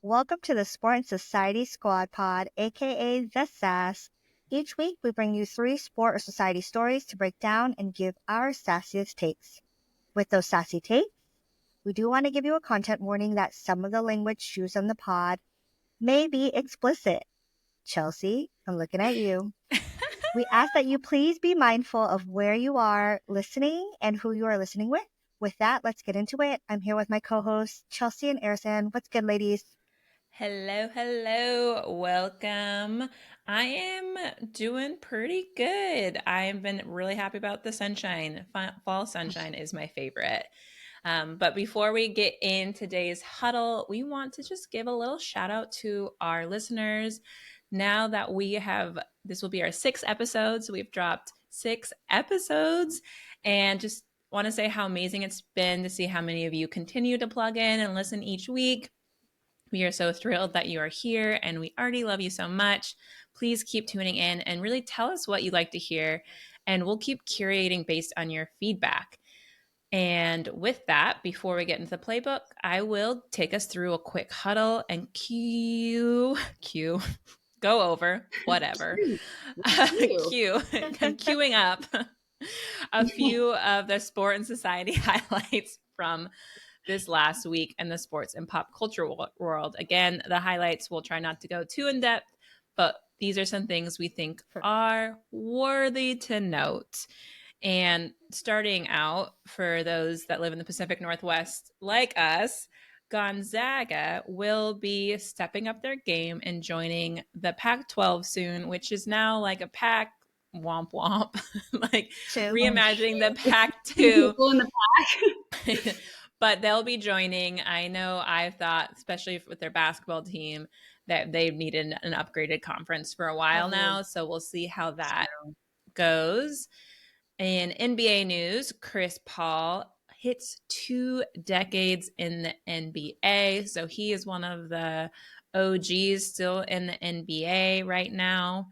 Welcome to the Sport and Society Squad Pod, aka the SAS. Each week, we bring you 3 sport or society stories to break down and give our sassiest takes. With those sassy takes, we do want to give you a content warning that some of the language used on the pod may be explicit. Chelsea, I'm looking at you. We ask that you please be mindful of where you are listening and who you are listening with. With that, let's get into it. I'm here with my co-hosts, Chelsea and Erison. What's good, ladies? Hello. Welcome. I am doing pretty good. I have been really happy about the sunshine. Fall sunshine is my favorite. But before we get in today's huddle, we want to just give a little shout out to our listeners. Now that this will be our 6th episode, so we've dropped 6 episodes, and just want to say how amazing it's been to see how many of you continue to plug in and listen each week. We are so thrilled that you are here, and we already love you so much. Please keep tuning in and really tell us what you'd like to hear, and we'll keep curating based on your feedback. And with that, before we get into the playbook, I will take us through a quick huddle and go over whatever. I'm queuing up a few of the sport and society highlights from this last week in the sports and pop culture world. Again, the highlights, we'll try not to go too in depth, but these are some things we think are worthy to note. And starting out, for those that live in the Pacific Northwest like us, Gonzaga will be stepping up their game and joining the Pac-12 soon, which is now like a Pac womp womp, like reimagining the Pac-2. People in the pack. But they'll be joining. I know I've thought, especially with their basketball team, that they've needed an upgraded conference for a while now. So we'll see how that goes. In NBA news, Chris Paul hits 2 decades in the NBA. So he is one of the OGs still in the NBA right now.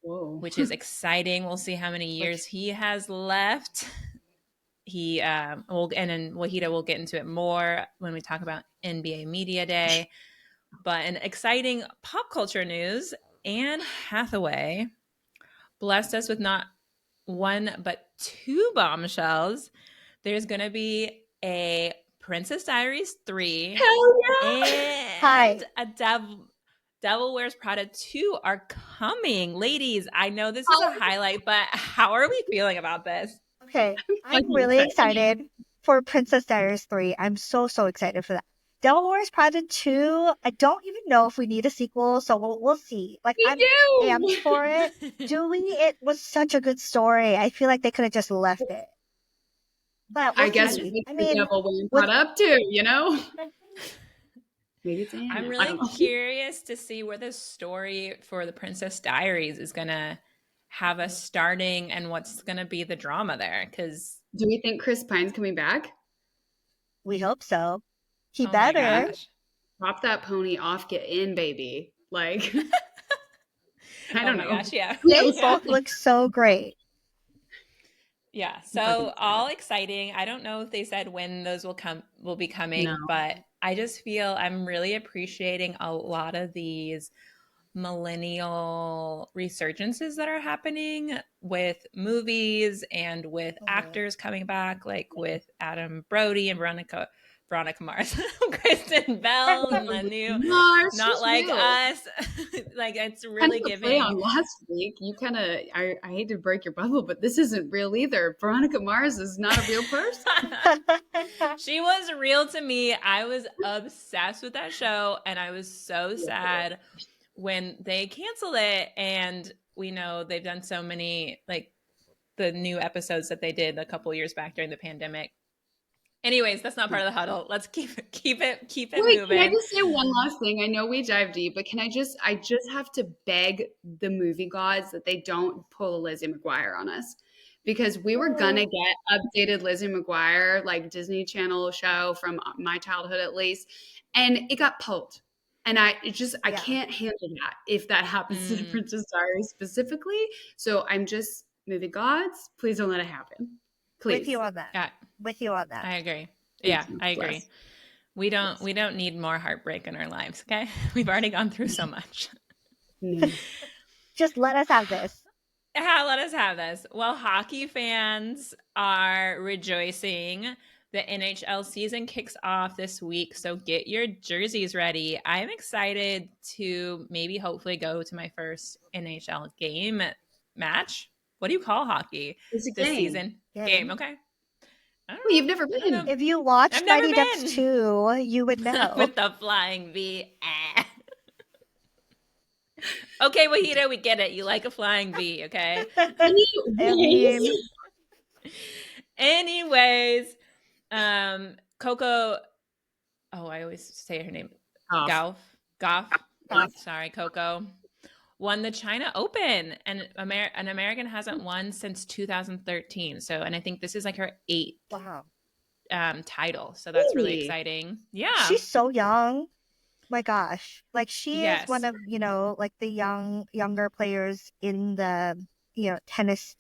Whoa. Which is exciting. We'll see how many years he has left. And then Wahida will get into it more when we talk about NBA Media Day. But in exciting pop culture news, Anne Hathaway blessed us with not 1 but 2 bombshells. There's going to be a Princess Diaries 3 and a Devil Wears Prada 2 are coming. Ladies, I know this is a highlight, but how are we feeling about this? Okay, I'm really excited for Princess Diaries 3. I'm so excited for that. Devil Wears Prada 2, I don't even know if we need a sequel, so we'll see. Like, I'm amped for it. It was such a good story. I feel like they could have just left it. But I guess the Devil Wears Prada too, you know? Maybe it's Anne. I'm really curious to see where the story for the Princess Diaries is going to have us starting and what's going to be the drama there. Because do we think Chris Pine's coming back? We hope so. He better. Drop that pony off, get in, baby. Like, I don't know. Gosh, yeah. They both look so great. Yeah, so all exciting. I don't know if they said when those will be coming, but I just feel I'm really appreciating a lot of these millennial resurgences that are happening with movies and with actors coming back, like with Adam Brody and Veronica Mars, Kristen Bell, and the new Not Like Us. Like, it's really giving. On last week, you kind of, I hate to break your bubble, but this isn't real either. Veronica Mars is not a real person. She was real to me. I was obsessed with that show, and I was so sad when they canceled it. And we know they've done so many, like the new episodes that they did a couple years back during the pandemic. Anyways, that's not part of the huddle. Let's keep it moving. Can I just say one last thing? I know we dive deep, but I just have to beg the movie gods that they don't pull a Lizzie McGuire on us, because we were gonna get updated Lizzie McGuire, like Disney Channel show from my childhood at least, and it got pulled. And I can't handle that if that happens to the Princess Diaries specifically. So I'm just, movie gods, please don't let it happen. Please. With you on that. Yeah. With you on that. I agree. Yeah, I agree. We don't need more heartbreak in our lives, okay? We've already gone through so much. No. Just let us have this. Let us have this. Well, hockey fans are rejoicing. The NHL season kicks off this week, so get your jerseys ready. I'm excited to maybe hopefully go to my first NHL game match. What do you call hockey It's a this game. season? Game, Game. okay. I don't Well, you've know. never I don't know. been. If you watched I've never Mighty Ducks been 2, you would know. with the flying V. Okay, Wahida, we get it. You like a flying V, okay? I Anyways. mean, Anyways, Coco. Oh, I always say her name. Off. Goff. tough. Sorry, Coco. Won the China Open, and an American hasn't won since 2013. So, and I think this is like her eighth Wow. title. So that's really Really? exciting. Yeah. She's so young. My gosh. Like she is one Yes. of, like the younger players in the, tennis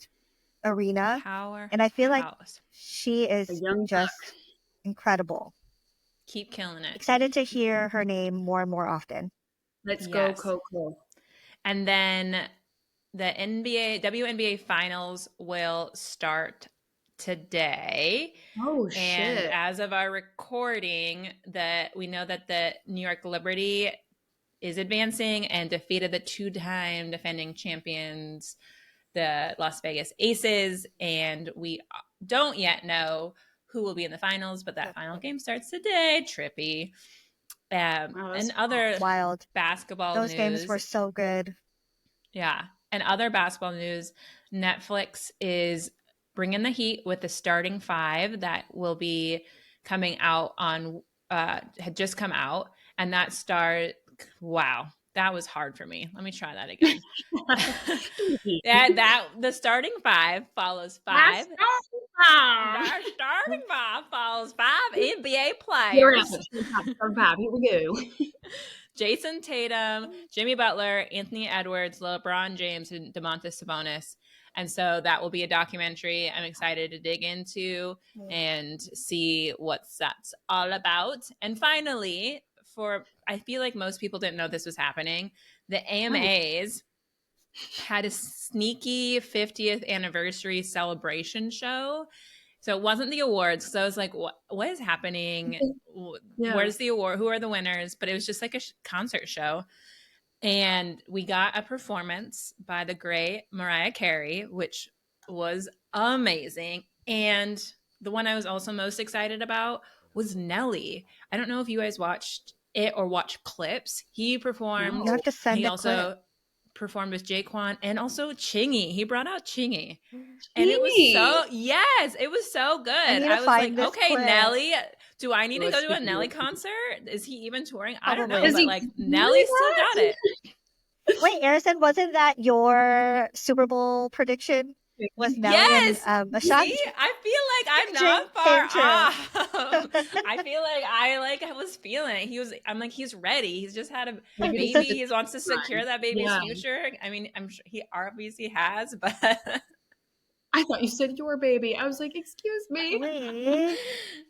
arena. And I feel like Powerhouse. she A is young buck. just incredible. Keep killing it. Excited to hear her name more and more often. Let's go, Yes. Coco. And then the WNBA finals will start today. Oh, And shit. as of our recording, we know that the New York Liberty is advancing and defeated the two-time defending champions, the Las Vegas Aces. And we don't yet know who will be in the finals, but that final game starts today. Trippy. Wow, And that's other Wild. basketball Those games were news. so good. Yeah. And other basketball news, Netflix is bringing the heat with the starting five that will be coming out on, had just come out. And wow, that was hard for me. Let me try that again. The starting five follows five. Our starting five follows five NBA You're players. Starting five. Here we go. Jason Tatum, Jimmy Butler, Anthony Edwards, LeBron James, and DeMontis Sabonis. And so that will be a documentary I'm excited to dig into and see what that's all about. And finally, I feel like most people didn't know this was happening. The AMAs had a sneaky 50th anniversary celebration show. So it wasn't the awards. So I was like, what is happening? Yeah. Where's the award? Who are the winners? But it was just like a concert show. And we got a performance by the great Mariah Carey, which was amazing. And the one I was also most excited about was Nelly. I don't know if you guys watched it or watched clips. He performed. You have to send He a also clip. performed with Jaquan and also Chingy. He brought out Chingy. And it was it was so good. I need to was find like, this okay, clip. Nelly, do I need to Let's go to a see. Nelly concert? Is he even touring? I don't know, Probably. but like Nelly still got it. Wait, Harrison, wasn't that your Super Bowl prediction? Was Nelly and Yes. Ashanti? See, I feel like I'm not Came far true. off. I feel like I was feeling it. I'm like, he's ready. He's just had a Maybe baby. He wants to secure that baby's Yeah. future. I mean, I'm sure he obviously has, but I thought you said your baby. I was like, excuse me. Wait.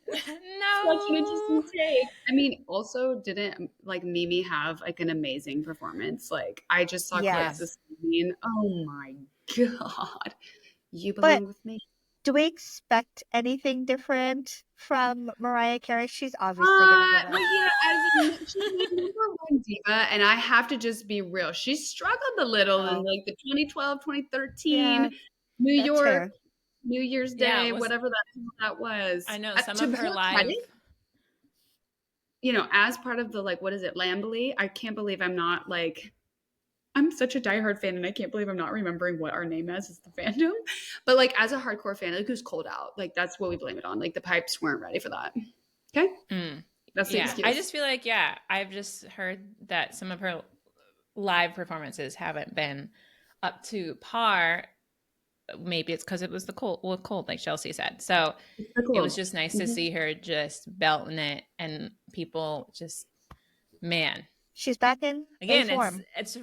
no. Such an interesting take. I mean, also, didn't like Mimi have like an amazing performance? Like, I just saw Yes. clips this evening. Oh my God. You But belong with me. do we expect anything different from Mariah Carey? She's obviously going to give Well, us. yeah, she's my number one diva, and I have to just be real. She struggled a little in Oh. like the 2012, 2013 Yeah, New that's York, fair. New Year's Yeah, Day, it was- whatever that was. I know some To of her her live. credit, as part of the like, what is it, Lambly? I can't believe I'm not like, I'm such a diehard fan, and I can't believe I'm not remembering what our name is the fandom. But like, as a hardcore fan, like, it was cold out. Like, that's what we blame it on. Like, the pipes weren't ready for that. Okay, that's the Yeah, excuse. I just feel like I've just heard that some of her live performances haven't been up to par. Maybe it's because it was the cold, like Chelsea said. So it was just nice to see her just belting it, and people just, man. She's back in Again, form. it's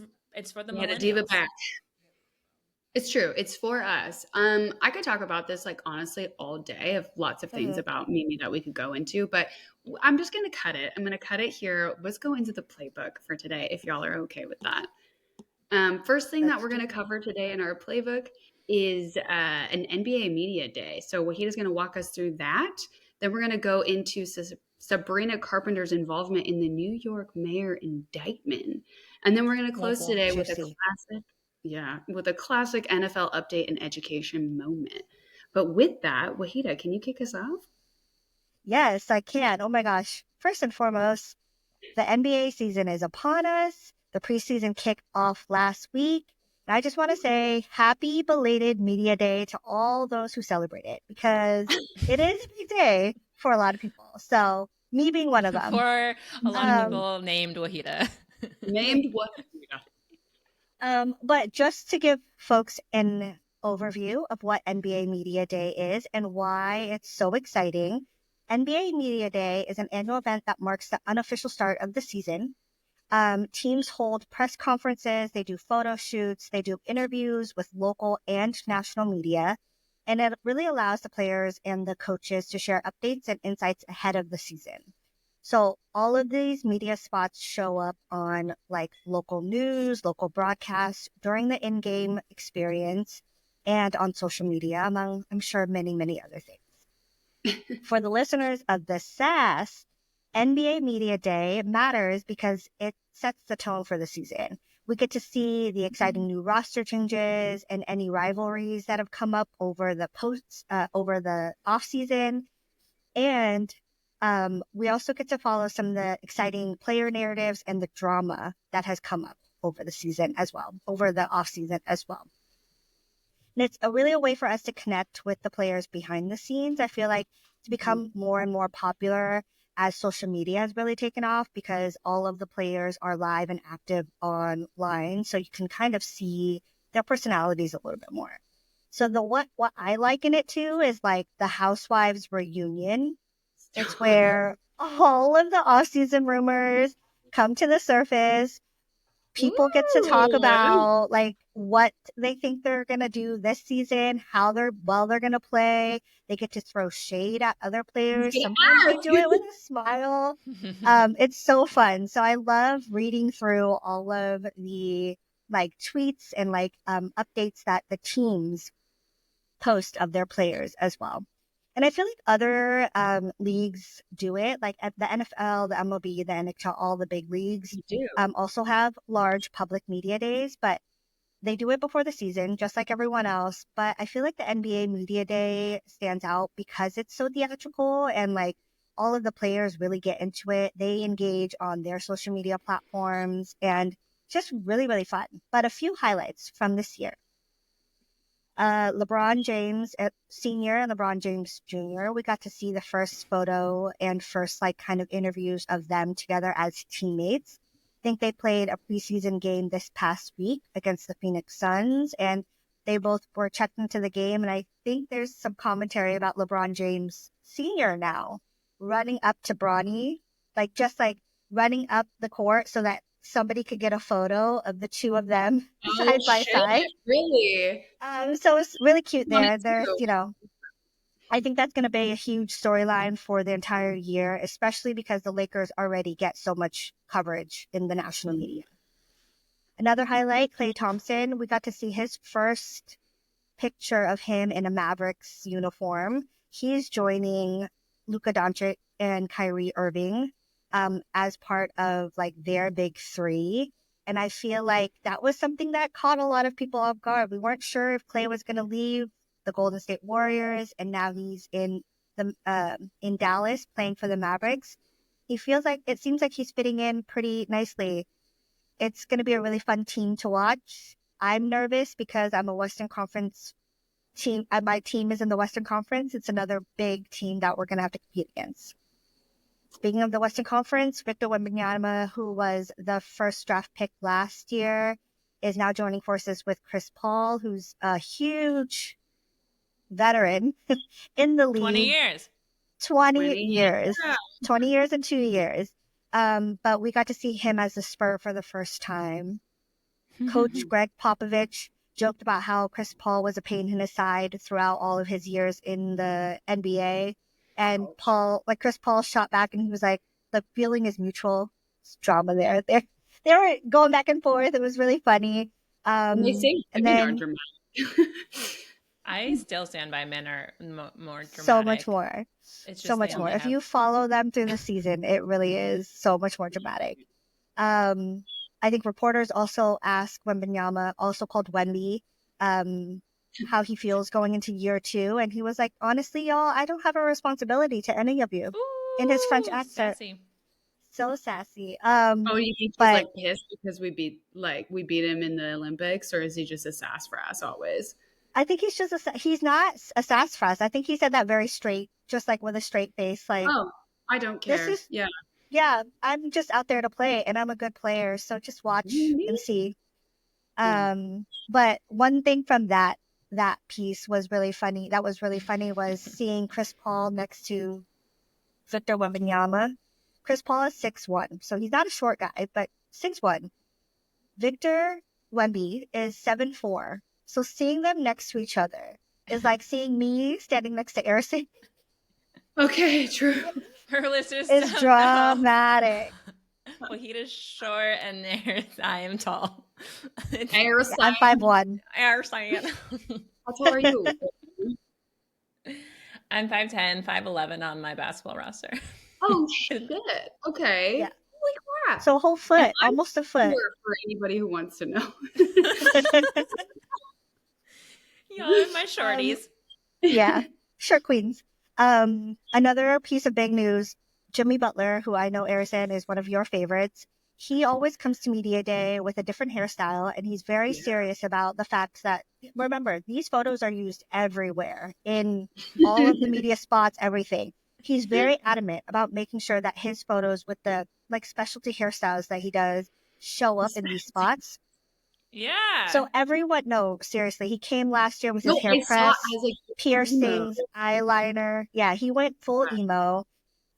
for the Yeah, the diva millennials. back. It's true. It's for us. I could talk about this like honestly all day. I have lots of things Mhm. about Mimi that we could go into, but I'm just gonna cut it. I'm gonna cut it here. Let's go into the playbook for today, if y'all are okay with that. First thing that Let's we're do gonna it. cover today in our playbook is an NBA media day. So Wahid is gonna walk us through that. Then we're gonna go into Sabrina Carpenter's involvement in the New York mayor indictment, and then we're gonna Womp close womp. today with a Juicy. classic. Yeah, with a classic NFL update and education moment. But with that, Wahida, can you kick us off? Yes, I can. Oh my gosh. First and foremost, the NBA season is upon us. The preseason kicked off last week. And I just want to say happy belated Media Day to all those who celebrate it because it is a big day for a lot of people. So, me being one of them. For a lot of Um, people named Wahida. Named Wahida. but just to give folks an overview of what NBA Media Day is and why it's so exciting, NBA Media Day is an annual event that marks the unofficial start of the season. Teams hold press conferences, they do photo shoots, they do interviews with local and national media, and it really allows the players and the coaches to share updates and insights ahead of the season. So all of these media spots show up on like local news, local broadcasts during the in-game experience and on social media, among, I'm sure, many, many other things. For the listeners of the SAS, NBA Media Day matters because it sets the tone for the season. We get to see the exciting new roster changes and any rivalries that have come up over the over the off season, and we also get to follow some of the exciting player narratives and the drama that has come up over the season as well, over the off season as well. And it's really a way for us to connect with the players behind the scenes. I feel like it's become more and more popular as social media has really taken off because all of the players are live and active online. So you can kind of see their personalities a little bit more. So the what I liken it to is like the Housewives reunion. It's where all of the off-season rumors come to the surface. People get to talk Ooh. about like what they think they're gonna do this season, how they're gonna play. They get to throw shade at other I was players. gonna Sometimes they do it with ask. a smile. It's so fun. So I love reading through all of the like tweets and like updates that the teams post of their players as well. And I feel like other leagues do it, like at the NFL, the MLB, the NHL, all the big leagues You do. also have large public media days, but they do it before the season, just like everyone else. But I feel like the NBA Media Day stands out because it's so theatrical and like all of the players really get into it. They engage on their social media platforms and just really, really fun. But a few highlights from this year. LeBron James Senior and LeBron James Jr. We got to see the first photo and first like kind of interviews of them together as teammates. I think they played a preseason game this past week against the Phoenix Suns, and they both were checked into the game. And I think there's some commentary about LeBron James Senior now running up to Bronny, like just like running up the court so that somebody could get a photo of the two of them Oh side by shit! side. Really? So it's really cute Wanted there. There's, to. I think that's going to be a huge storyline for the entire year, especially because the Lakers already get so much coverage in the national media. Another highlight, Klay Thompson. We got to see his first picture of him in a Mavericks uniform. He's joining Luka Doncic and Kyrie Irving as part of like their big three. And I feel like that was something that caught a lot of people off guard. We weren't sure if Clay was going to leave the Golden State Warriors, and now he's in Dallas playing for the Mavericks. He feels like it seems like he's fitting in pretty nicely. It's going to be a really fun team to watch. I'm nervous because I'm a Western Conference team. My team is in the Western Conference. It's another big team that we're going to have to compete against. Speaking of the Western Conference, Victor Wembanyama, who was the first draft pick last year, is now joining forces with Chris Paul, who's a huge veteran in the 20 league. years. 20 20. years. Yeah. 20 years and 2 years. But we got to see him as a Spur for the first time. Coach Greg Popovich joked about how Chris Paul was a pain in his side throughout all of his years in the NBA. And Chris Paul shot back and he was like, the feeling is mutual. It's drama there. They were going back and forth. It was really funny. And they say And women are then dramatic. I still stand by men are more so much dramatic. more. It's So just they much more. only If have. you follow them through the season, it really is so much more dramatic. I think reporters also asked Wembanyama, also called Wemby, how he feels going into year 2. And he was like, honestly, y'all, I don't have a responsibility to any of you. In his French Ooh, accent. sassy. So sassy. Oh, you think he's But like pissed because we beat him in the Olympics, or is he just a sassafras always? I think he's not a sassafras. I think he said that very straight, just like with a straight face. Like, Oh, I don't this care. is, Yeah. yeah, I'm just out there to play and I'm a good player. So just watch and see. Yeah. But one thing from that piece was really funny. That was really funny was seeing Chris Paul next to Victor Wembanyama. Chris Paul is 6'1", so he's not a short guy, but 6'1". Victor Wemby is 7'4". So seeing them next to each other is like seeing me standing next to Erison. Okay, true. For listeners It's don't know. dramatic. Well, he is short and I am tall. Yeah, I'm 5'1". Air sign. How tall are you? I'm 5'10", 5'11" on my basketball roster. Oh shit. Okay. Yeah. Holy crap. So a whole And foot, I'm almost a foot. short for anybody who wants to know. Y'all are my um, shorties. yeah, sure, queens. Another piece of big news, Jimmy Butler, who I know, Erison, is one of your favorites. He always comes to media day with a different hairstyle, and he's very Yeah. serious about the fact that, remember, these photos are used everywhere in all of the media spots, everything. He's very adamant about making sure that his photos with the like specialty hairstyles that he does show up in these spots. Yeah. So everyone, no, seriously, he came last year with No, his hair I saw pressed, as like emo. piercings, eyeliner. Yeah, he went full emo.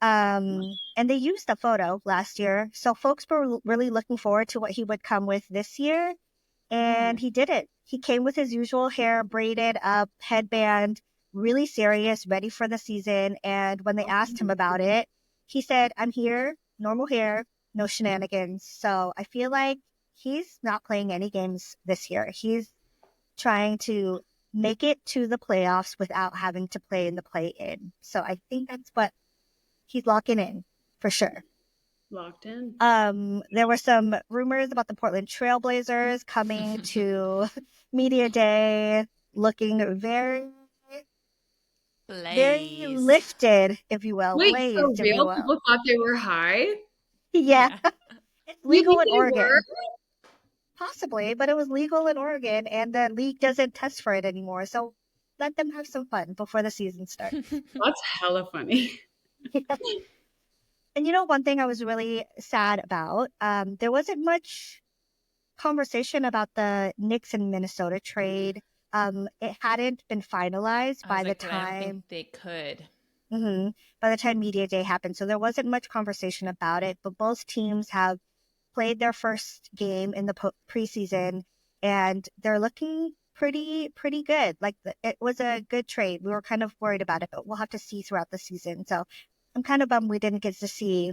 And they used the photo last year. So folks were really looking forward to what he would come with this year. And he did it. He came with his usual hair braided up, headband, really serious, ready for the season. And when they asked him about it, he said, I'm here, normal hair, no shenanigans. So I feel like he's not playing any games this year. He's trying to make it to the playoffs without having to play in the play-in. So I think that's what he's locking in for sure. Locked in. There were some rumors about the Portland Trailblazers coming to media day, looking very, very Blaze. lifted, if you will, Wait, for blazed, if you real? will. People thought they were high? Yeah, Yeah. it's You legal think in they were? Oregon. Possibly, but it was legal in Oregon, and the league doesn't test for it anymore. So let them have some fun before the season starts. That's hella funny. And you know, one thing I was really sad about, there wasn't much conversation about the Knicks and Minnesota trade. It hadn't been finalized I was by the like, but I don't time, think they could. by the time media day happened. So there wasn't much conversation about it, but both teams have played their first game in the preseason and they're looking pretty good. Like it was a good trade. We were kind of worried about it, but we'll have to see throughout the season. So I'm kind of bummed we didn't get to see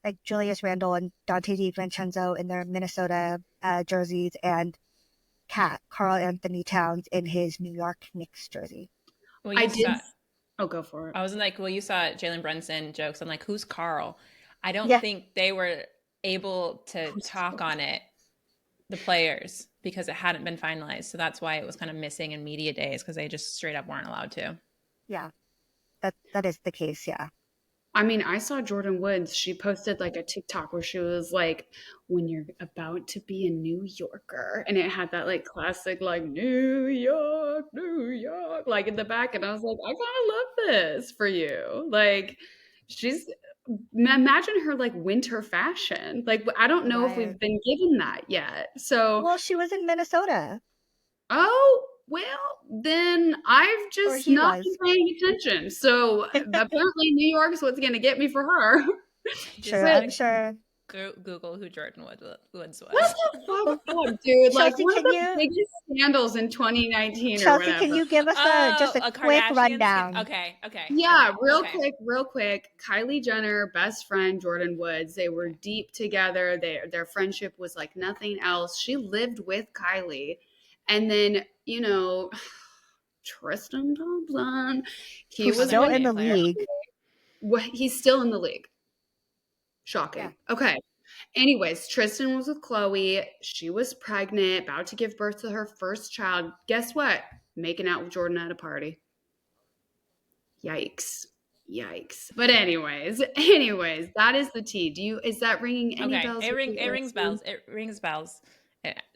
like Julius Randle and Dante DiVincenzo in their Minnesota jerseys and Carl Anthony Towns in his New York Knicks jersey. Well, I you did. saw. Oh, go for it. I wasn't like, well, you saw Jalen Brunson jokes. I'm like, who's Carl? I don't Yeah, think they were able to talk on it, the players, because it hadn't been finalized. So that's why it was kind of missing in media days because they just straight up weren't allowed to. yeah, that is the case. Yeah. I mean, I saw Jordan Woods. She posted like a TikTok where she was like, when you're about to be a New Yorker. And it had that like classic, like, New York, like in the back. And I was like, I kind of love this for you. Like, she's, imagine her like winter fashion. Like, I don't know if Right. we've been given that yet. So, Well, she was in Minnesota, oh, well, then I've or just he not been was. paying attention. So apparently New York is what's going to get me for her. Just True. saying. I'm sure Google who Jordan Woods What was. the fuck up, dude? Like Chelsea, one of can the you biggest scandals in 2019 or Chelsea, can whatever. you give us just Oh, a a quick Kardashian skin. rundown? Yeah, Okay. real quick. Kylie Jenner, best friend Jordan Woods. They were deep together. Their friendship was like nothing else. She lived with Kylie, and then Tristan Thompson, he Who's was Other still with. in NBA the player. league? He's still in the league. Yeah. Shocking. Okay. Anyways, Tristan was with Chloe. She was pregnant, about to give birth to her first child. Guess what? Making out with Jordan at a party. Yikes. Yikes. But anyways, that is the tea. Is that ringing any Okay, bells with you, it rings Alexia? bells. It rings bells.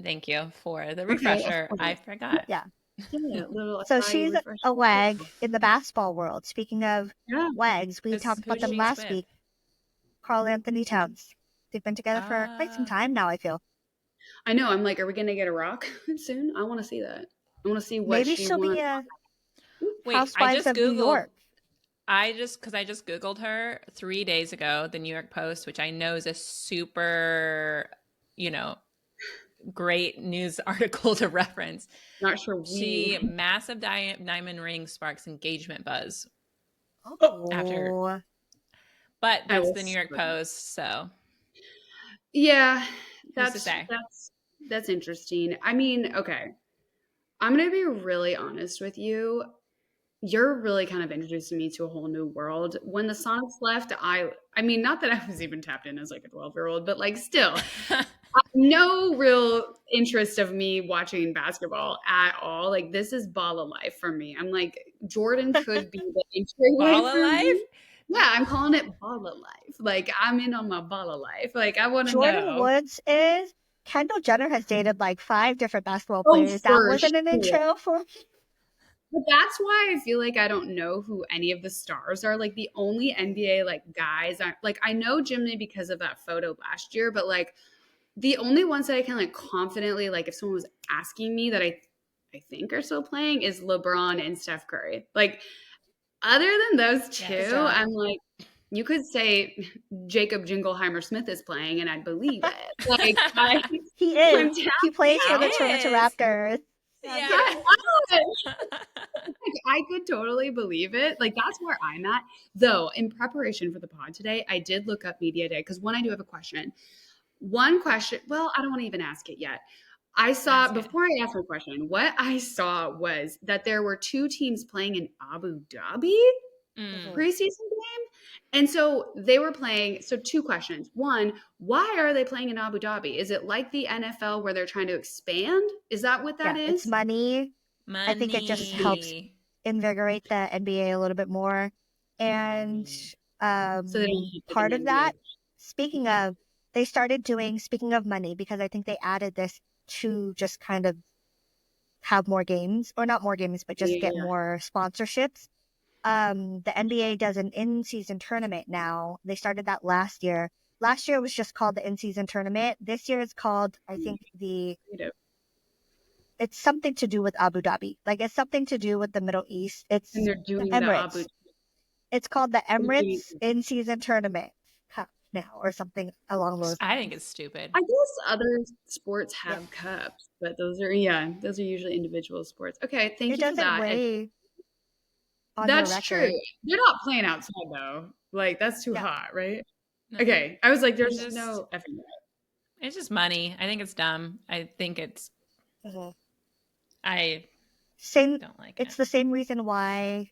Thank you for the Okay, of refresher. I course. forgot. Yeah. Yeah, little So Acai she's refresh. a WAG in the basketball world. Speaking of Yeah. WAGs, we talked about Who's them she's last with? week. Carl Anthony Towns. They've been together for quite some Uh, time now, I feel. I know. I'm like, are we gonna get a rock soon? I want to see that. I want to see what Maybe she she'll be wants. a wait, Housewives of New York. because I just Googled her 3 days ago, the New York Post, which I know is a super, you know, great news article to reference. Not sure She we. massive diamond ring sparks engagement buzz after, Oh, but I that's will. the New York Post, so Yeah, who's to that's say? that's interesting. I mean, okay. I'm gonna be really honest with you. You're really kind of introducing me to a whole new world. When the Sonics left, I mean, not that I was even tapped in as like a 12-year-old, but like still, no real interest of me watching basketball at all. Like this is ball of life for me. I'm like Jordan could be the Ball entryway of for life? me. Yeah, I'm calling it ball of life. Like I'm in on my ball of life. Like I want to Jordan know. Woods is. Kendall Jenner has dated like 5 different basketball Oh, players. That for wasn't an sure. intro for. But that's why I feel like I don't know who any of the stars are. Like the only NBA like guys, I know Jimmy because of that photo last year, but like the only ones that I can like confidently like if someone was asking me that I think are still playing is LeBron and Steph Curry. Like other than those Yeah, Good two, job. I'm like you could say Jacob Jingleheimer Smith is playing and I'd believe it. Like He I'm is. tapped He he plays for the out. Toronto is. Raptors. Yeah. Yeah. Like, I could totally believe it. Like that's where I'm at. Though in preparation for the pod today, I did look up media day because one, I do have a question. One question. Well, I don't want to even ask it yet. I saw Ask it. before I asked my question. What I saw was that there were two teams playing in Abu Dhabi Mm. Mhm. preseason game, and so they were playing. So two questions. One, why are they playing in Abu Dhabi? Is it like the NFL where they're trying to expand? Is that what that Yeah, it's is? money. I think it just helps Money. invigorate the NBA a little bit more. And So they don't have like part an of that, NBA. speaking of, they started doing, speaking of money, because I think they added this to just kind of have more games, or not more games, but just get Yeah. more sponsorships. The NBA does an in-season tournament now. They started that last year. Last year it was just called the in-season tournament. This year it's called, I think it's something to do with Abu Dhabi. Like it's something to do with the Middle East. And It's they're the doing the Abu. Emirates. It's called the They're doing, Emirates in-season tournament Cup now, or something along those I think lines. it's stupid. I guess other sports Yeah, have cups, but those are usually individual sports. Okay, thank it you for doesn't that. And weigh on your that's true. record. They're not playing outside though. Like that's too Yeah. hot, right? No. Okay. I was like, It's there's just no effing way. it's just money. I think it's dumb. I think Mhm. I Same. don't like It's it. the same reason why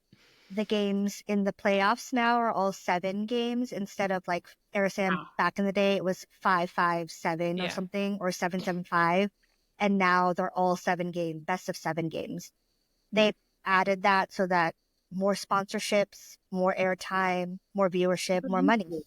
the games in the playoffs now are all 7 games instead of like Sam Wow. back in the day it was 5-5-7 or Yeah. something, or 7-7-5, and now they're all 7 games, best of 7 games. They added that so that more sponsorships, more airtime, more viewership, more money.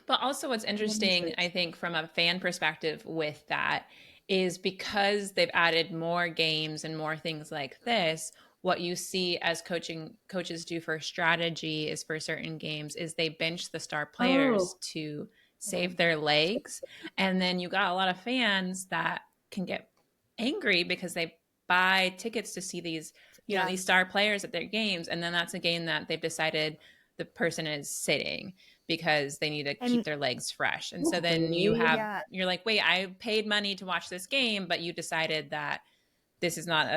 But also, what's interesting, I think, from a fan perspective with that is because they've added more games and more things like this. What you see as coaches do for strategy is for certain games is they bench the star players Oh, to Mhm. save their legs, and then you got a lot of fans that can get angry because they buy tickets to see these Yeah. these star players at their games, and then that's a game that they've decided the person is sitting. because they need to keep And their legs fresh. And so then you're like, wait, I paid money to watch this game, but you decided that this is not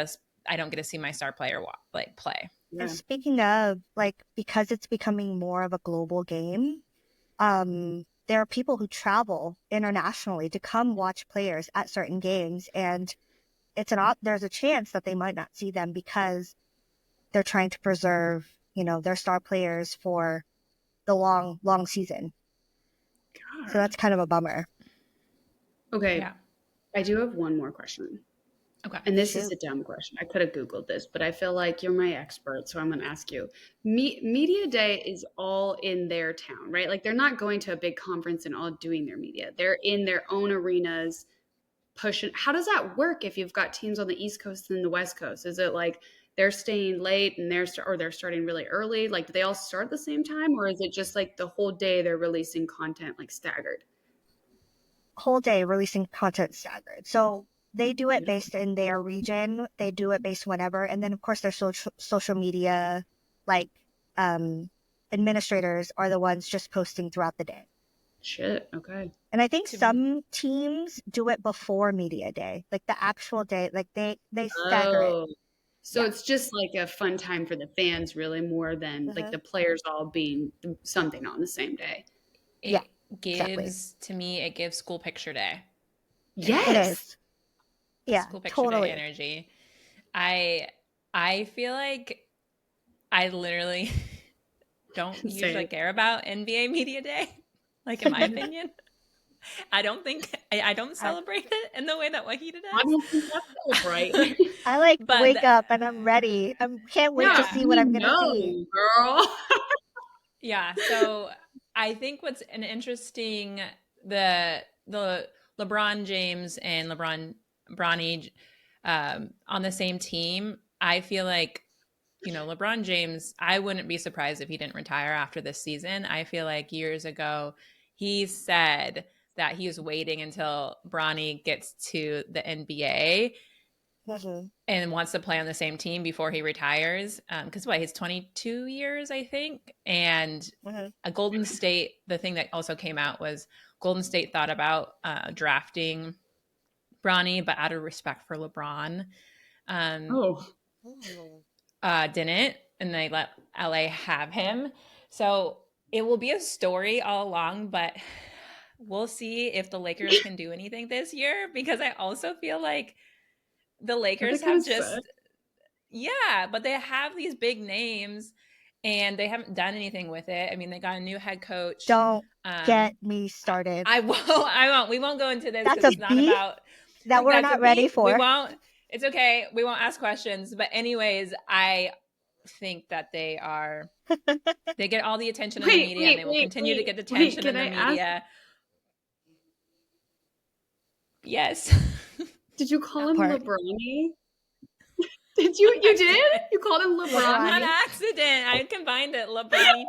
I don't get to see my star player play. And speaking of, like, because it's becoming more of a global game, there are people who travel internationally to come watch players at certain games, and there's a chance that they might not see them because they're trying to preserve, their star players for the long season. God. So that's kind of a bummer. Okay. Yeah. I do have one more question. Okay. And this is a dumb question. I could have Googled this, but I feel like you're my expert, so I'm going to ask you. Media Day is all in their town, right? Like they're not going to a big conference and all doing their media. They're in their own arenas pushing. How does that work if you've got teams on the East Coast and the West Coast? Is it like they're staying late and they're starting really early? Like do they all start at the same time, or is it just like the whole day they're releasing content like staggered? Whole day releasing content staggered. So they do it based in their region. They do it based whenever. And then, of course, their social media, like, administrators are the ones just posting throughout the day. Shit. Okay. And I think some teams do it before media day, like the actual day, like they stagger it. So it's just like a fun time for the fans, really, more than like the players all being something on the same day. It gives, to me, it gives school picture day. Yes. It is. Yeah, school picture totally. day energy. I feel like I literally don't usually care about NBA Media Day, like in my opinion. I don't think I don't celebrate it in the way that Wahida does. I don't think that's right. I wake up and I'm ready. I can't wait to see what I'm gonna see, girl. Yeah, so I think what's an interesting the LeBron James and Bronny on the same team. I feel like LeBron James, I wouldn't be surprised if he didn't retire after this season. I feel like years ago he said that he was waiting until Bronny gets to the NBA and wants to play on the same team before he retires. Because he's 22 years, I think. And a Golden State, the thing that also came out was Golden State thought about drafting Bronny, but out of respect for LeBron, didn't, and they let LA have him. So it will be a story all along, but we'll see if the Lakers can do anything this year, because I also feel like the Lakers have just but they have these big names and they haven't done anything with it. I mean, they got a new head coach. Don't get me started. I won't. We won't go into this because it's not about that we're not ready for. We won't. It's okay. We won't ask questions. But anyways, I think that they get all the attention in the media, and they will continue to get the attention in the media. Yes. Did you call him LeBron? Did you? You did? You called him LeBron? On accident. I combined it. LeBron. I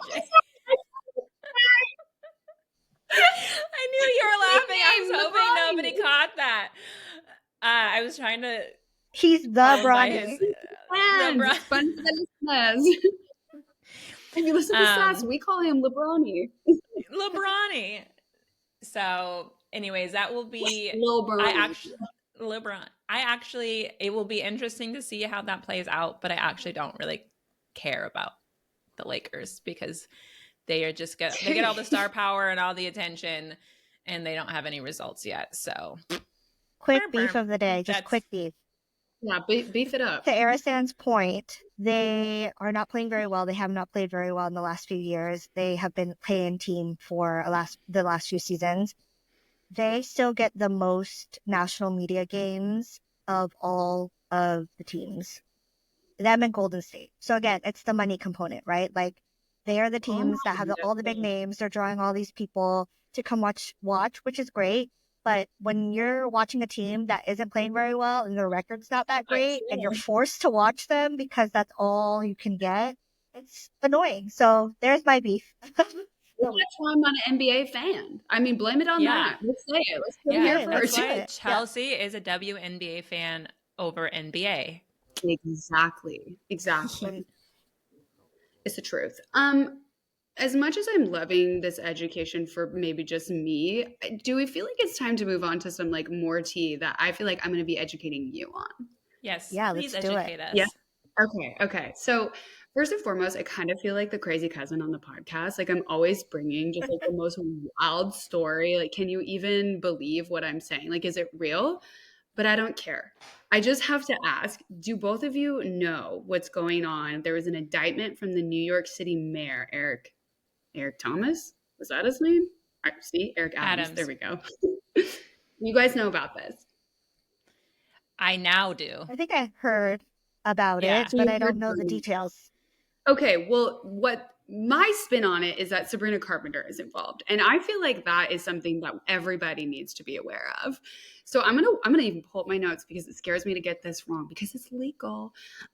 knew you were laughing. I was hoping nobody caught that. I was trying to. He's the Bronny. If you listen to Sass, we call him LeBronny. LeBronny. So, anyways, that will be LeBron. It will be interesting to see how that plays out, but I actually don't really care about the Lakers because they get all the star power and all the attention, and they don't have any results yet. So, quick beef of the day, just quick beef. Yeah, beef it up. To Arisan's point, they are not playing very well. They have not played very well in the last few years. They have been playing team for the last few seasons. They still get the most national media games of all of the teams. Them and Golden State. So again, it's the money component, right? Like they are the teams that have all the big names. They're drawing all these people to come watch, which is great. But when you're watching a team that isn't playing very well and their record's not that great and you're forced to watch them because that's all you can get, it's annoying. So there's my beef. That's why I'm not an NBA fan. I mean, blame it on that. Let's say it. Let's put it here first. That's why Chelsea is a WNBA fan over NBA. Exactly. It's the truth. as much as I'm loving this education for maybe just me, do we feel like it's time to move on to some like more tea that I feel like I'm going to be educating you on? Yes, Yeah, please let's do it. educate Yeah. us. Okay. Okay. So first and foremost, I kind of feel like the crazy cousin on the podcast. Like I'm always bringing just like the most wild story. Like, can you even believe what I'm saying? Like, is it real? But I don't care. I just have to ask, do both of you know what's going on? There was an indictment from the New York City mayor, Eric Thomas. Was that his name? See, Eric Adams. There Adams, we go. You guys know about this. I now do. I think I heard about Yeah. it, So but you've I heard don't know the from details. Okay, well, what my spin on it is that Sabrina Carpenter is involved, and I feel like that is something that everybody needs to be aware of. So I'm gonna even pull up my notes because it scares me to get this wrong because it's legal.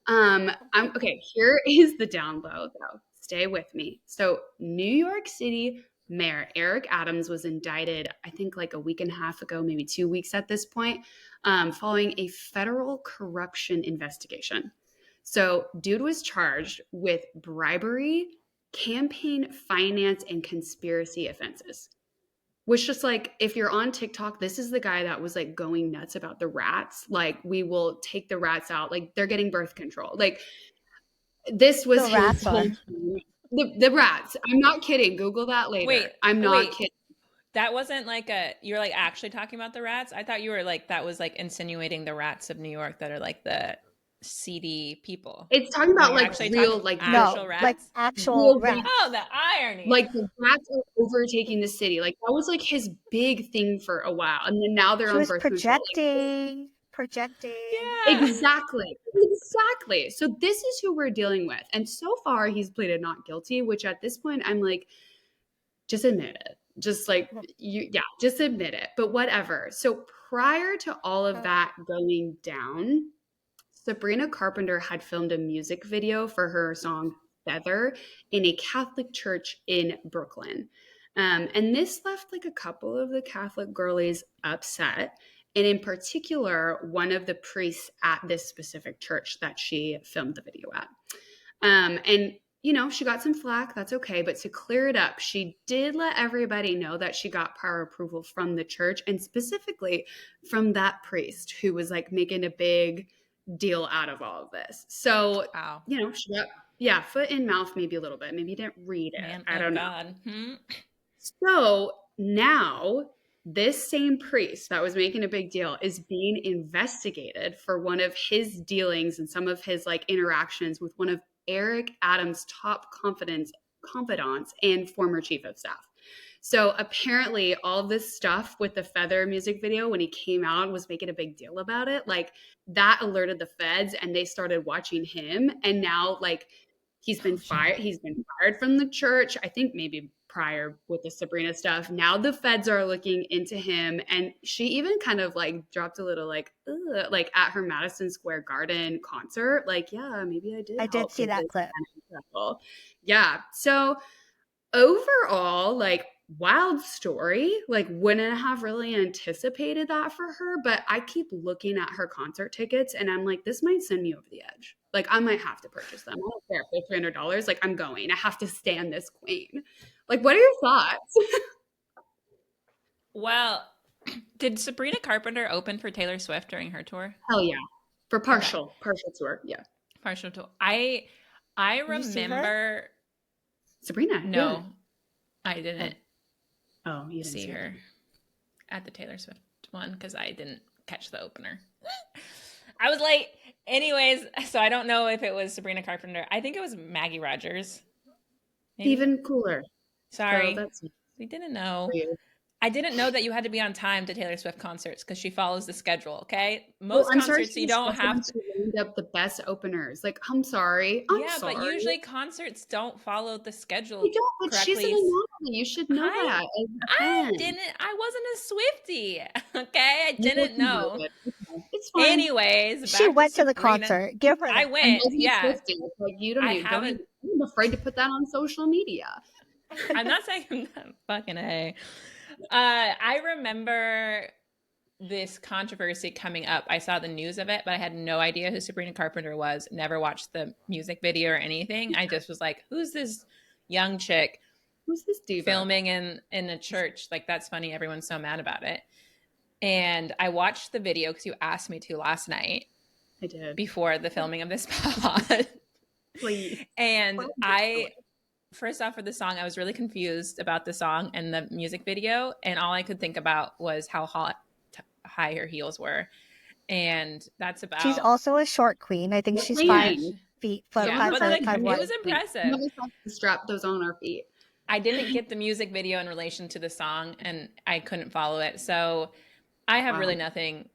I'm okay. Here is the down low though. Stay with me. So New York City Mayor Eric Adams was indicted, I think like a week and a half ago, maybe 2 weeks at this point, following a federal corruption investigation. So, dude was charged with bribery, campaign finance, and conspiracy offenses. Which, just like, if you're on TikTok, this is the guy that was like going nuts about the rats. Like, we will take the rats out. Like, they're getting birth control. Like, this was The his rats whole are. thing. The rats. I'm not kidding. Google that Wait, later. I'm not wait. kidding. That wasn't like you're like actually talking about the rats? I thought you were like, that was like insinuating the rats of New York that are like the seedy people. It's talking No, about you're like actually real, talking like actual No, like rats? actual real rats. Oh, the irony. like the rats are overtaking the city. Like that was like his big thing for a while. And then now they're She on was birth control. Like projecting. Yeah. exactly. Exactly. So this is who we're dealing with. And so far he's pleaded not guilty, which at this point I'm like, just admit it. Just like you yeah, just admit it. But whatever. So prior to all of that going down, Sabrina Carpenter had filmed a music video for her song Feather in a Catholic church in Brooklyn. And this left like a couple of the Catholic girlies upset. And in particular, one of the priests at this specific church that she filmed the video at. And she got some flack. That's okay. But to clear it up, she did let everybody know that she got prior approval from the church and specifically from that priest who was like making a big deal out of all of this. So, Wow. she got, yeah, foot in mouth, maybe a little bit. Maybe you didn't read it. Man I of don't know. God. Hmm? So now this same priest that was making a big deal is being investigated for one of his dealings and some of his like interactions with one of Eric Adams' top confidants and former chief of staff. So apparently all of this stuff with the Feather music video when he came out was making a big deal about it. Like that alerted the feds and they started watching him. And now like he's been fired from the church. I think maybe prior with the Sabrina stuff. Now the feds are looking into him. And she even kind of like dropped a little like, ugh, like at her Madison Square Garden concert. Like, yeah, maybe I did I did help see get that this clip. kind of trouble. Yeah. So overall, like wild story. Like wouldn't have really anticipated that for her, but I keep looking at her concert tickets and I'm like, this might send me over the edge. Like I might have to purchase them. I don't care if they're $300. Like I'm going. I have to stand this queen. Like, what are your thoughts? Well, did Sabrina Carpenter open for Taylor Swift during her tour? Hell yeah. For Okay. partial tour. Yeah. Partial tour. I Did you see her? remember Sabrina. Yeah. no, I didn't Oh, you didn't see see her. her at the Taylor Swift one because I didn't catch the opener. I was late. Anyways, so I don't know if it was Sabrina Carpenter. I think it was Maggie Rogers. Maybe. Even cooler. So Sorry. that's We didn't know. for you. I didn't know that you had to be on time to Taylor Swift concerts because she follows the schedule, okay? Well, Most I'm sorry concerts to you be don't special have ones to. who lined up the best openers. Like, I'm sorry. I'm Yeah, but sorry. usually concerts don't follow the I schedule don't, but she's an correctly. anomaly. You should know I that as a I fan. didn't I wasn't a Swiftie. Okay? I You look didn't a little know. bit. Okay, it's fine. Anyways, She back to went to the Sabrina. concert. Give her I that. And went, wasn't a yeah. Swiftie. It's like I don't haven't even I'm afraid to put that on social media. I'm not saying I'm not fucking A. I remember this controversy coming up. I saw the news of it, but I had no idea who Sabrina Carpenter was. Never watched the music video or anything. I just was like, who's this young chick? Who's this diva? filming in a church. Like, that's funny. Everyone's so mad about it. And I watched the video because you asked me to last night. I did. Before the filming of this pod. Please. And first off, for the song, I was really confused about the song and the music video. And all I could think about was how high her heels were. And that's about. She's also a short queen. I think she's 5'5", yeah, but like, it was We impressive. never have to strap those on our feet. I didn't get the music video in relation to the song, and I couldn't follow it. So I have really nothing,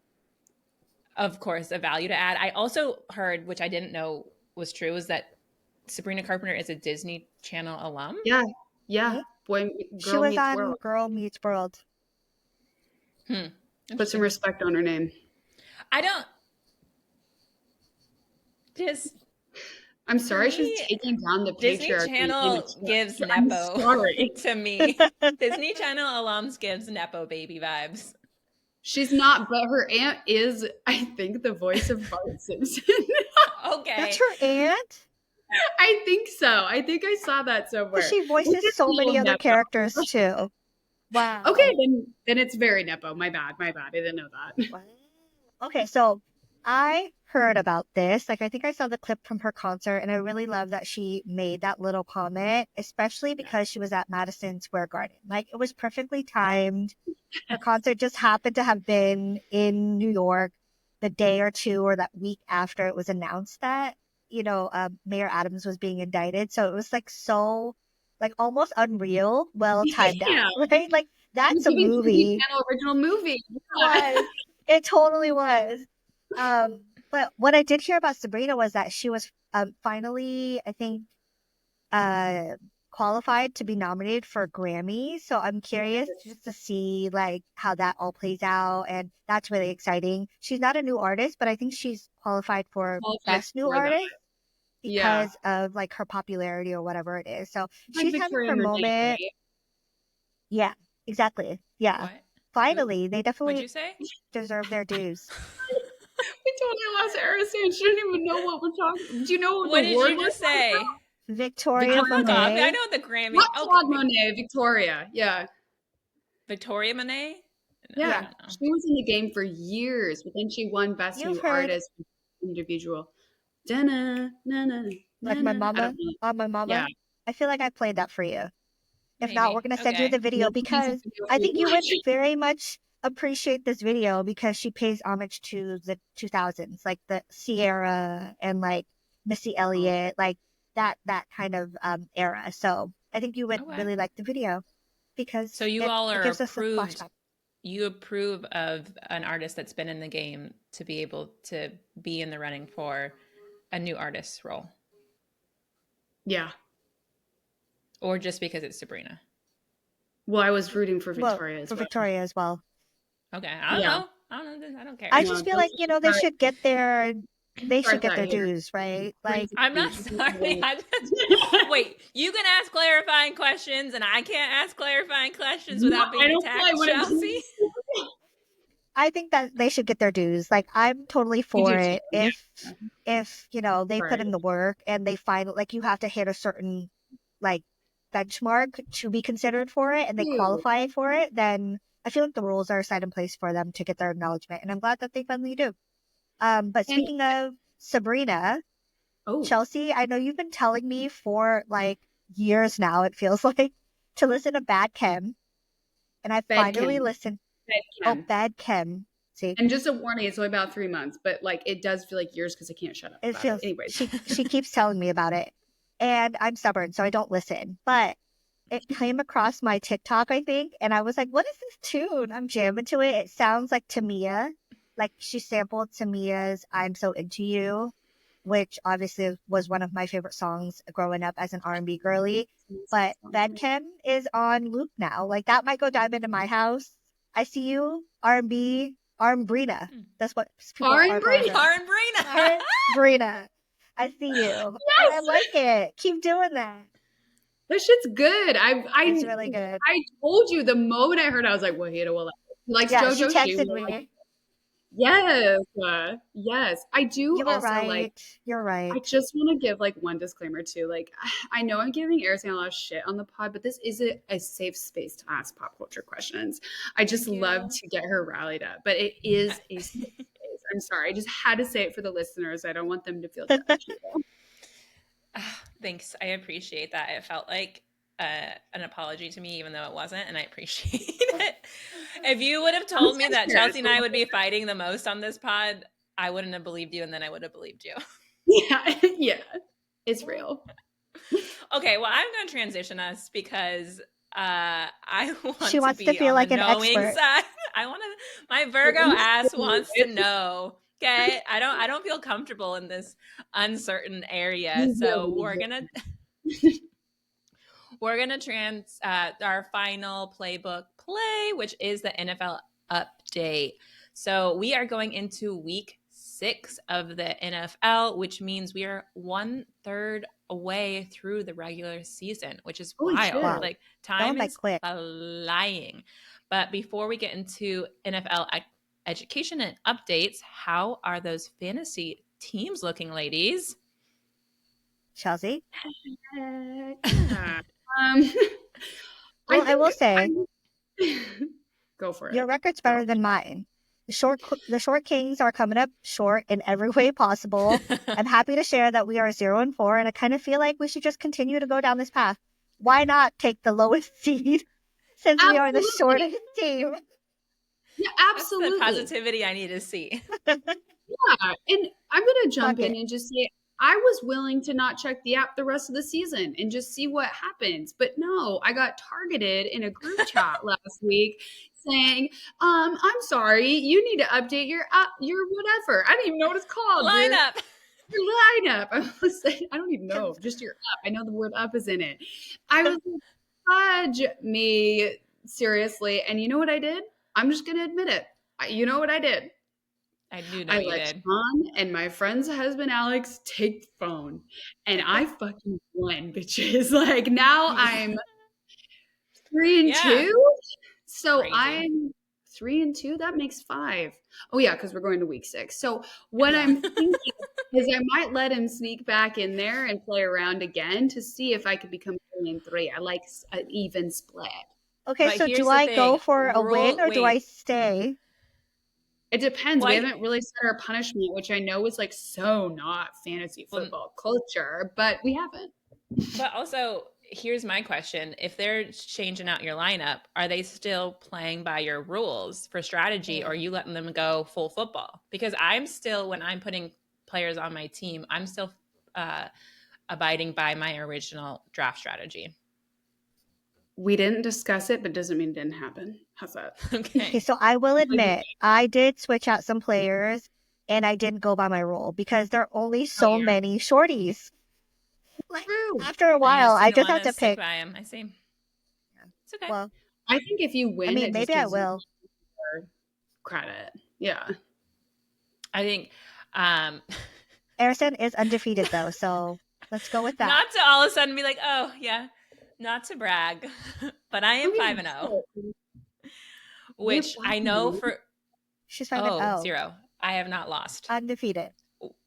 of course, of value to add. I also heard, which I didn't know was true, is that Sabrina Carpenter is a Disney Channel alum. Yeah. She was on Girl Meets World. Put some respect on her name. I don't. I'm sorry, she's taking down the Disney patriarchy. Channel gives Nepo to me. Disney Channel alums gives Nepo baby vibes. She's not, but her aunt is, I think, the voice of Bart Simpson. Okay. That's her aunt? I think so. I think I saw that somewhere. She voices so many other characters too. Wow. Okay, then it's very Nepo. My bad. I didn't know that. Wow. Okay, so I heard about this. Like, I think I saw the clip from her concert, and I really love that she made that little comment, especially because she was at Madison Square Garden. Like, it was perfectly timed. Her concert just happened to have been in New York the day or two or that week after it was announced that, Mayor Adams was being indicted. So it was like so, like, almost unreal, well timed out, right? Like, that's a movie. Original movie. It totally was. But what I did hear about Sabrina was that she was finally, I think, qualified to be nominated for a Grammy. So I'm curious just to see like how that all plays out, and that's really exciting. She's not a new artist, but I think she's qualified for Best New Artist because of like her popularity or whatever it is. So she's having her moment. Yeah, exactly. Yeah. What? Finally, they definitely What'd you say? deserve their dues. We totally lost Arison. She didn't even know what we're talking. Do you know what did you just say? Victoria Monet. I know the Grammy. Not Claude Monet, Victoria. Yeah. Victoria Monet? No, yeah. She was in the game for years, but then she won Best New Artist individual. Like my mama? On my mama? Yeah. I feel like I played that for you. If not, we're going to send you the video because I think you would very much appreciate this video because she pays homage to the 2000s, like the Sierra and like Missy Elliott, like that kind of era. So I think you would really like the video because so you all are approved. You approve of an artist that's been in the game to be able to be in the running for a new artist role. Yeah. Or just because it's Sabrina? Well, I was rooting for Victoria as well. Victoria as well. Okay. I don't know. I don't care. I just feel like, they should get their dues, right? Like, I'm not sorry. Wait, you can ask clarifying questions and I can't ask clarifying questions without being attacked, Chelsea. I think that they should get their dues. Like, I'm totally for it. If they put in the work and they find, like, you have to hit a certain, like, benchmark to be considered for it and they qualify for it, then I feel like the rules are set in place for them to get their acknowledgement. And I'm glad that they finally do. But speaking of Sabrina, Chelsea, I know you've been telling me for, like, years now, it feels like, to listen to Bad Chem. And I finally listened. Bad Chem. See? And just a warning, it's only about 3 months, but like it does feel like years because I can't shut up. Anyways, she keeps telling me about it, and I'm stubborn, so I don't listen. But it came across my TikTok, I think, and I was like, "What is this tune?" I'm jamming to it. It sounds like Tamia, like she sampled Tamia's "I'm So Into You," which obviously was one of my favorite songs growing up as an R&B girly. But Bad Chem is on loop now. Like that might go dive into my house. I see you, R&B, Armbrina. That's what people are calling her. Armbrina. I see you. Yes. And I like it. Keep doing that. That shit's good. It's really good. I told you the moment I heard it, I was like, well, he likes JoJo. She texted me. Yes, yes. I do You were also like. right. You're I right. just want to give like one disclaimer too. Like, I know I'm giving Airsen a lot of shit on the pod, but this is a safe space to ask pop culture questions. I just Thank love you. to get her rallied up, but it is a safe space. I'm sorry. I just had to say it for the listeners. I don't want them to feel judged. Thanks. I appreciate that. It felt like an apology to me, even though it wasn't, and I appreciate it. If you would have I'm told me that serious. Chelsea and I would be fighting the most on this pod, I wouldn't have believed you, and then I would have believed you. Yeah, yeah. It's real. Okay, well, I'm going to transition us because I She want to wants to be feel on the like an knowing expert. side. I want to. My Virgo ass wants to know. Okay, I don't feel comfortable in this uncertain area, You so really we're gonna trans our final playbook play, which is the NFL update. So we are going into week 6 of the NFL, which means we are 1/3 away through the regular season, which is holy wild. shit. Wow. Like Going time by is quick. flying. But before we get into NFL education and updates, how are those fantasy teams looking, ladies? Chelsea? Yeah. Um, I Well, I think will say, go for your it. record's Go. better than mine. The short kings are coming up short in every way possible. I'm happy to share that we are 0-4, and I kind of feel like we should just continue to go down this path. Why not take the lowest seed since we are the Absolutely. shortest team? Yeah, That's the absolutely. positivity I need to see. Yeah. And I'm going to Fuck jump in it. and just say I was willing to not check the app the rest of the season and just see what happens. But no, I got targeted in a group chat last week saying, I'm sorry, you need to update your whatever. I don't even know what it's called. Lineup. Your lineup. I was like, I don't even know. Cons- Just your up. I know the word up is in it. I was like, fudge me seriously. And you know what I did? I'm just gonna admit it. You know what I did? I do know I you let did. Sean and my friend's husband Alex take the phone, and I fucking won, bitches. Like now I'm 3-2. Yeah. So Crazy. I'm 3-2. That makes 5. Oh yeah, because we're going to week 6. So what Yeah. I'm thinking is I might let him sneak back in there and play around again to see if I could become 3-3. I like an even split. Okay, But so do here's the I go thing. for a win or do I Wait. stay? It depends. We Why? haven't really set our punishment, which I know is like so not fantasy Well, football culture, but we haven't. but also, here's my question. If they're changing out your lineup, are they still playing by your rules for strategy or are Mm. you letting them go full football? Because I'm still, when I'm putting players on my team, I'm still uh, abiding by my original draft strategy. We didn't discuss it, but doesn't mean it didn't happen. How's that? Okay, Okay. so I will admit I did switch out some players and I didn't go by my rule because there are only Oh so yeah. many shorties. Like True. after a And you while, just I need to just want have to to stick pick. by him. I see. It's okay. Well, I think if you I win, mean, it just maybe I gives you will. more credit. Yeah. I think um Arison is undefeated though, so let's go with that. not to all of a sudden be like, oh yeah, not to brag, but I Oh am yeah. 5-0, Shit. You're which I know 5-0. for She's 5-0, 0. I have not lost, undefeated.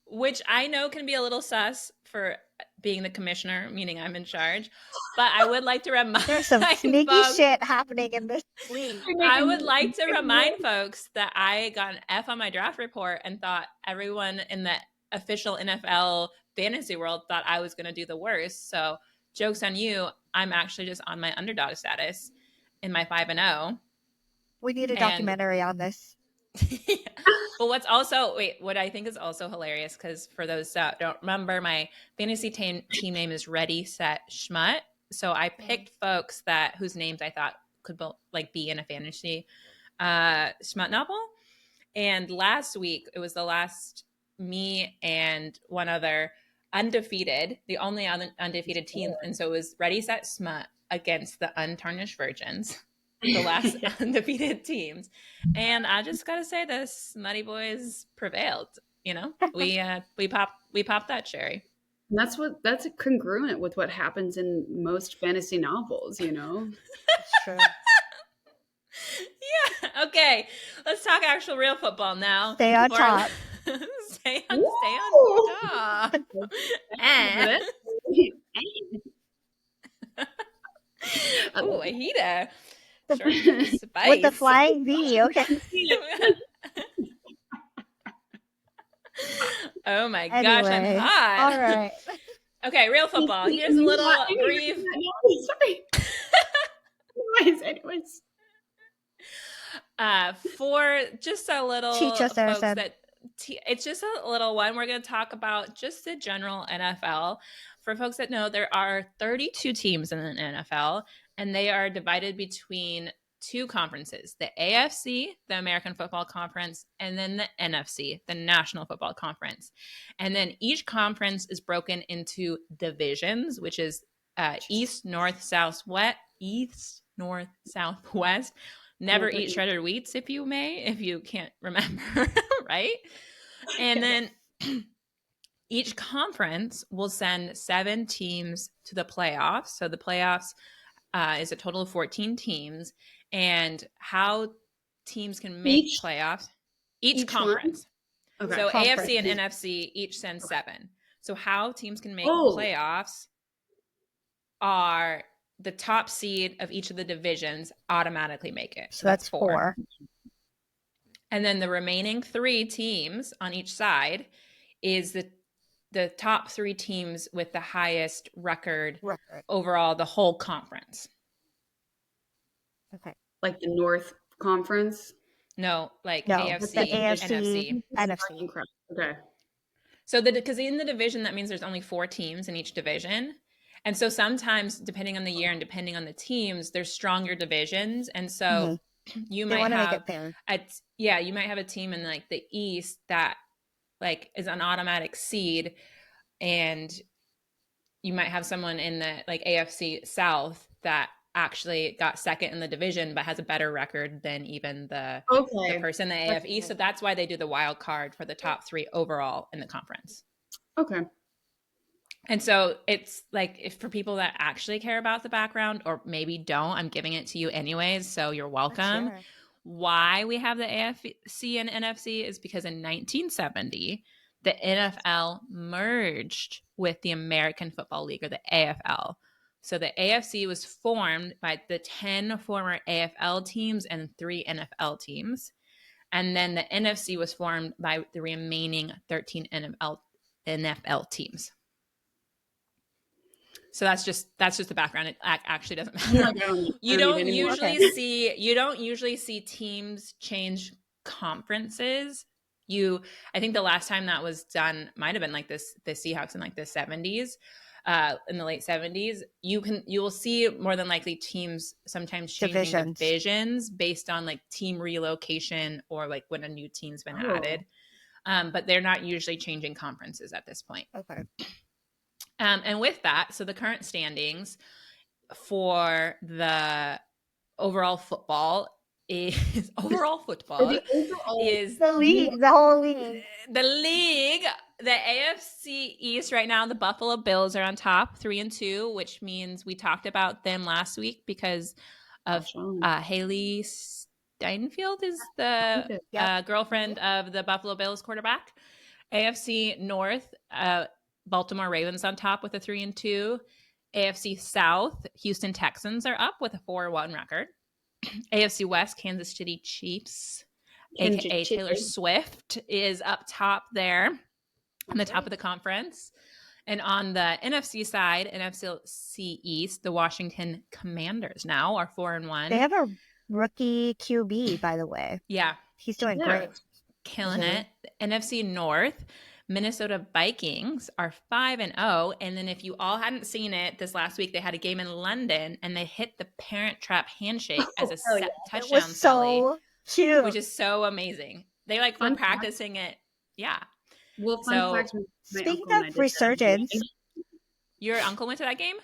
which I know can be a little sus for being the commissioner, meaning I'm in charge. But I would like to remind There's some sneaky folks. shit happening in this league. You're I making would like to rules. remind folks that I got an F on my draft report and thought everyone in the official NFL fantasy world thought I was going to do the worst. So, jokes on you. I'm actually just on my underdog status in my 5-0. We need a And documentary on this. but what's also, wait, what I think is also hilarious, because for those that don't remember, my fantasy team name is Ready Set Schmut. So I picked folks that whose names I thought could be in a fantasy Schmut novel. And last week it was the last, me and one other undefeated, the only undefeated team, and so it was Ready Set Smut against the Untarnished Virgins, the last undefeated teams. And I just gotta say, the Smutty Boys prevailed. You know, we popped that cherry. That's congruent with what happens in most fantasy novels, It's true. Yeah. Okay. Let's talk actual real football now. Stay on Or- top. stay on Woo! top. For this. Ooh, Ahita. The- Short and spice. With the flying V, okay. Oh my gosh, I'm Anyway, hot. all right. Okay, real football. Here's a little brief. Sorry. Anyways. For just a little Teach us, folks Saracen. that it's just a little one. We're going to talk about just the general NFL. For folks that know, there are 32 teams in the NFL, and they are divided between two conferences: the AFC, the American Football Conference, and then the NFC, the National Football Conference. And then each conference is broken into divisions, which is East, North, South, West. East, North, South, West. Never eat shredded wheats, if you may, if you can't remember, right? And then each conference will send 7 teams to the playoffs. So the playoffs is a total of 14 teams. And how teams can make playoffs, each conference. Okay. So Conference. AFC and NFC each send 7. So how teams can make Oh. playoffs are the top seed of each of the divisions automatically make it. So that's 4. And then the remaining 3 teams on each side is the top 3 teams with the highest record overall, the whole conference. Okay. Like the North Conference? No, like No, AFC, the AFC, NFC. Okay. So because in the division, that means there's only 4 teams in each division. And so sometimes, depending on the year and depending on the teams, there's stronger divisions. And so you They might want to make have it fair. you might have a team in like the East that like is an automatic seed, and you might have someone in the like AFC South that actually got second in the division but has a better record than even the person in the AFC. So that's why they do the wild card for the top 3 overall in the conference. Okay. And so it's like, if for people that actually care about the background or maybe don't, I'm giving it to you anyways, so you're welcome. Sure. Why we have the AFC and NFC is because in 1970, the NFL merged with the American Football League, or the AFL. So the AFC was formed by the 10 former AFL teams and 3 NFL teams. And then the NFC was formed by the remaining 13 NFL teams. So that's just the background. It actually doesn't matter. You don't usually see teams change conferences. I think the last time that was done might have been like the Seahawks in like the 70s, in the late 70s. You will see more than likely teams sometimes changing divisions based on like team relocation or like when a new team's been added. But they're not usually changing conferences at this point. Okay. And with that, so the current standings for the overall football is the league, the whole league. The league, the AFC East right now, the Buffalo Bills are on top, 3-2, which means we talked about them last week because of Haley Steinfeld is the girlfriend of the Buffalo Bills quarterback. AFC North, Baltimore Ravens on top with a 3-2. AFC South, Houston Texans are up with a 4-1 record. AFC West, Kansas City Chiefs, aka Taylor Swift, is up top there on the top of the conference. And on the NFC side, NFC East, the Washington Commanders now are 4-1. They have a rookie QB, by the way. Yeah. He's doing great. Killing it. The NFC North, Minnesota Vikings are 5-0. And then if you all hadn't seen it, this last week they had a game in London and they hit the Parent Trap handshake as a touchdown. It was so cute. Which is so amazing. They like were practicing it. Yeah. Well, fun fact, speaking of resurgence, your uncle went to that game?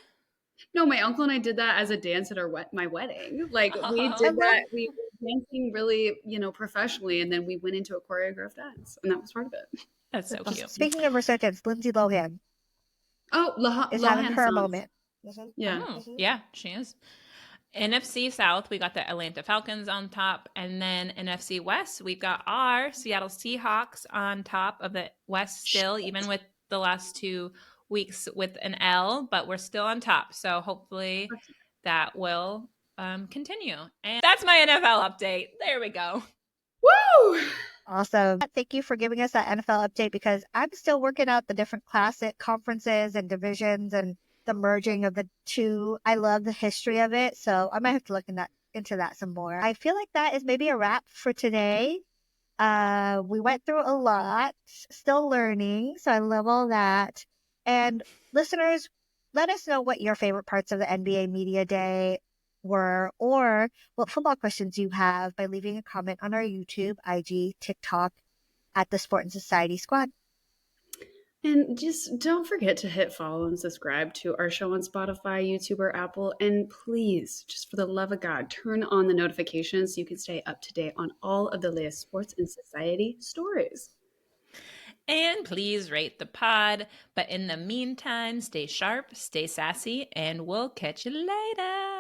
No, my uncle and I did that as a dance at my wedding. Like we did that. We were dancing really, professionally, and then we went into a choreographed dance, and that was part of it. That's so cute. Speaking of resurgence, Lindsay Lohan. Oh, is having her moment. Yeah. Yeah, she is. NFC South, we got the Atlanta Falcons on top. And then NFC West, we've got our Seattle Seahawks on top of the West still, even with the last 2 weeks with an L, but we're still on top. So hopefully that will continue. And that's my NFL update. There we go. Woo! Awesome. Thank you for giving us that NFL update because I'm still working out the different classic conferences and divisions and the merging of the two. I love the history of it, so I might have to look into that some more. I feel like that is maybe a wrap for today. We went through a lot, still learning, so I love all that. And listeners, let us know what your favorite parts of the NBA Media Day were, or what football questions you have by leaving a comment on our YouTube, IG, TikTok at the Sport and Society Squad. And just don't forget to hit follow and subscribe to our show on Spotify, YouTube, or Apple. And please, just for the love of God, turn on the notifications so you can stay up to date on all of the latest sports and society stories. And please rate the pod. But in the meantime, stay sharp, stay sassy, and we'll catch you later.